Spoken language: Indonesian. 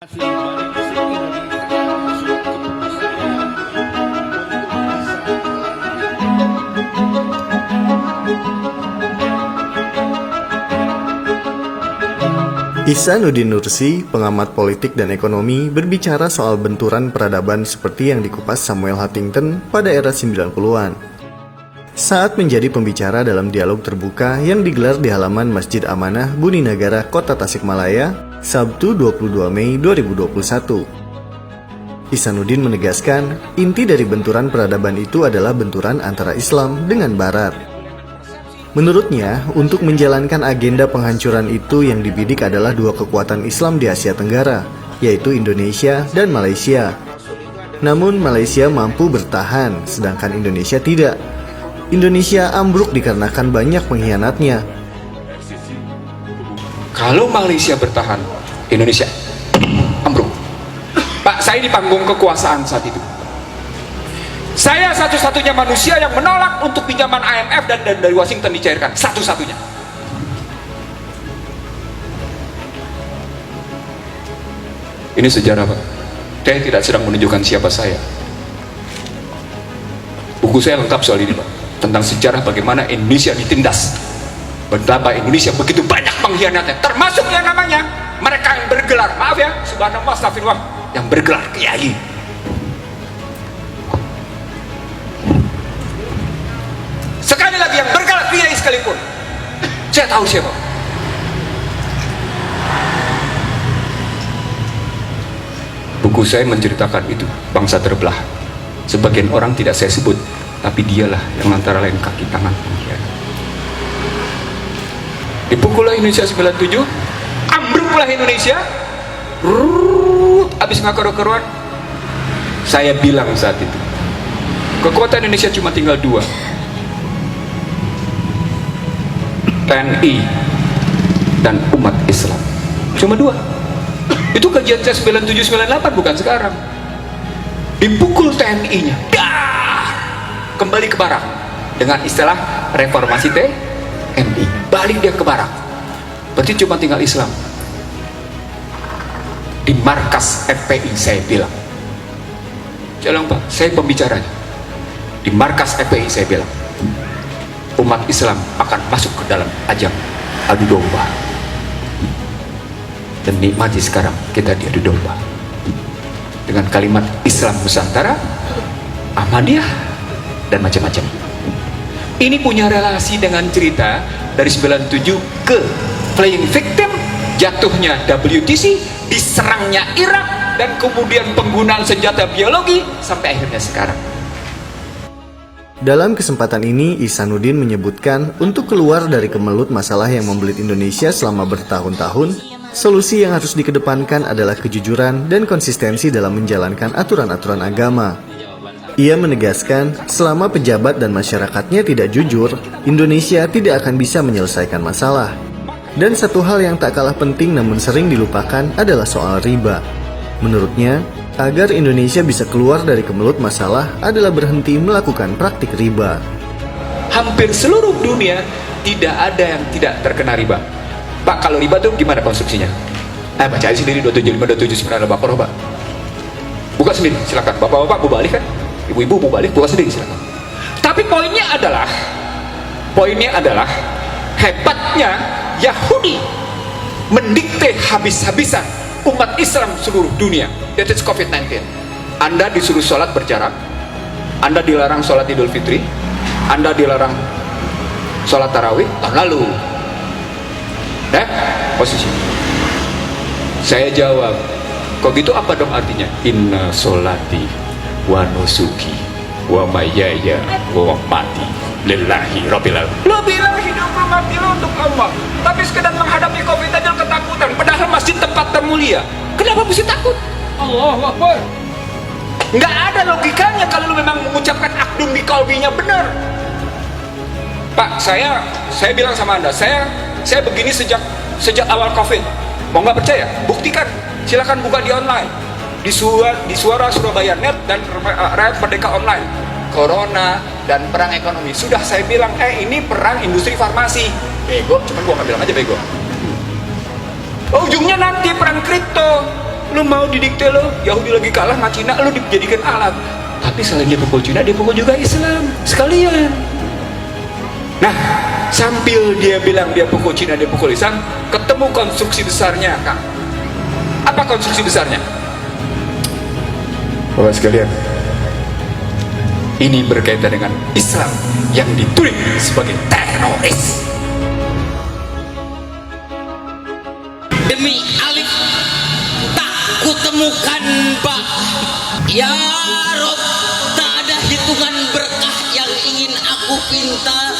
Ihsanuddin Nursi, pengamat politik dan ekonomi, berbicara soal benturan peradaban seperti yang dikupas Samuel Huntington pada era 90-an. Saat menjadi pembicara dalam dialog terbuka yang digelar di halaman Masjid Amanah, Buni Nagara, Kota Tasikmalaya, Sabtu 22 Mei 2021. Ihsanuddin menegaskan, inti dari benturan peradaban itu adalah benturan antara Islam dengan Barat. Menurutnya, untuk menjalankan agenda penghancuran itu yang dibidik adalah dua kekuatan Islam di Asia Tenggara, yaitu Indonesia dan Malaysia. Namun Malaysia mampu bertahan, sedangkan Indonesia tidak. Indonesia ambruk dikarenakan banyak pengkhianatnya. Kalau Malaysia bertahan, Indonesia ambruk. Pak, saya di panggung kekuasaan saat itu. Saya satu-satunya manusia yang menolak untuk pinjaman IMF dan dari Washington dicairkan. Satu-satunya. Ini sejarah, Pak. Saya tidak sedang menunjukkan siapa saya. Buku saya lengkap soal ini, Pak. Tentang sejarah bagaimana Indonesia ditindas. Betapa Indonesia begitu banyak pengkhianatnya. Termasuk yang namanya mereka yang bergelar, maaf ya, subhanallah, astagfirullah, yang bergelar kiai. Sekali lagi yang bergelar kiai sekalipun, saya tahu siapa. Buku saya menceritakan itu, bangsa terbelah. Sebagian orang tidak saya sebut, tapi dialah yang antara lain kaki tangan pengkhianat. Dipukullah Indonesia 97, ambruklah Indonesia, habis ngakar-karuan. Saya bilang saat itu, kekuatan Indonesia cuma tinggal dua, TNI dan umat Islam. Cuma dua. Itu kajian saya 97-98, bukan sekarang. Dipukul TNI-nya, kembali ke barak dengan istilah reformasi TNI, balik dia ke barak. Berarti cuma tinggal Islam. Di markas FPI saya bilang, Pak, saya pembicaranya. Di markas FPI saya bilang, umat Islam akan masuk ke dalam ajang adu domba. Dan nikmati sekarang kita diadu domba dengan kalimat Islam Nusantara, Ahmadiyah, dan macam-macam. Ini punya relasi dengan cerita dari 97 ke playing victim, jatuhnya WTC, diserangnya Irak, dan kemudian penggunaan senjata biologi sampai akhirnya sekarang. Dalam kesempatan ini, Ihsanuddin menyebutkan untuk keluar dari kemelut masalah yang membelit Indonesia selama bertahun-tahun, solusi yang harus dikedepankan adalah kejujuran dan konsistensi dalam menjalankan aturan-aturan agama. Ia menegaskan, selama pejabat dan masyarakatnya tidak jujur, Indonesia tidak akan bisa menyelesaikan masalah. Dan satu hal yang tak kalah penting namun sering dilupakan adalah soal riba. Menurutnya, agar Indonesia bisa keluar dari kemelut masalah adalah berhenti melakukan praktik riba. Hampir seluruh dunia tidak ada yang tidak terkena riba. Pak, kalau riba tuh gimana konstruksinya? Baca aja sendiri 275 279 Al-Baqarah, Pak. Buka sendiri, silakan. Bapak-bapak mau balik kan? Ibu-ibu mau balik, buka sendiri, silakan. Tapi poinnya adalah hebatnya Yahudi mendikte habis-habisan umat Islam seluruh dunia. That is COVID-19. Anda disuruh sholat berjarak, Anda dilarang sholat Idul Fitri, Anda dilarang sholat tarawih tahun lalu. Posisi. Saya jawab, kok gitu apa dong artinya? Inna sholati wa nusuki wa mahyaya wa mamati lillahi rabbil alamin. Lo bilang hidup lo mati lo untuk Allah, tapi sekedar menghadapi COVID aja ketakutan, padahal masjid tempat termulia. Kenapa mesti takut? Allahu Akbar. Nggak ada logikanya kalau lu memang mengucapkan akdun bi qalbinya benar. Pak, saya bilang sama Anda, saya begini sejak awal COVID. Mau nggak percaya? Buktikan. Silakan buka di online, di Suara Surabaya Net dan Rakyat Merdeka Online. Corona dan perang ekonomi. Sudah saya bilang, ini perang industri farmasi. Bego, cuman gua nggak bilang aja bego. Ujungnya nanti perang kripto. Lu mau didikte lo, Yahudi lagi kalah sama Cina, lu dijadikan alat. Tapi selain dia pukul Cina, dia pukul juga Islam sekalian. Nah, sambil dia bilang dia pukul Cina, dia pukul Islam, ketemu konstruksi besarnya, Kang. Apa konstruksi besarnya? Bapak sekalian, ini berkaitan dengan Islam yang ditulis sebagai teroris. Demi alif tak kutemukan ba. Ya Rob, tak ada hitungan berkah yang ingin aku pinta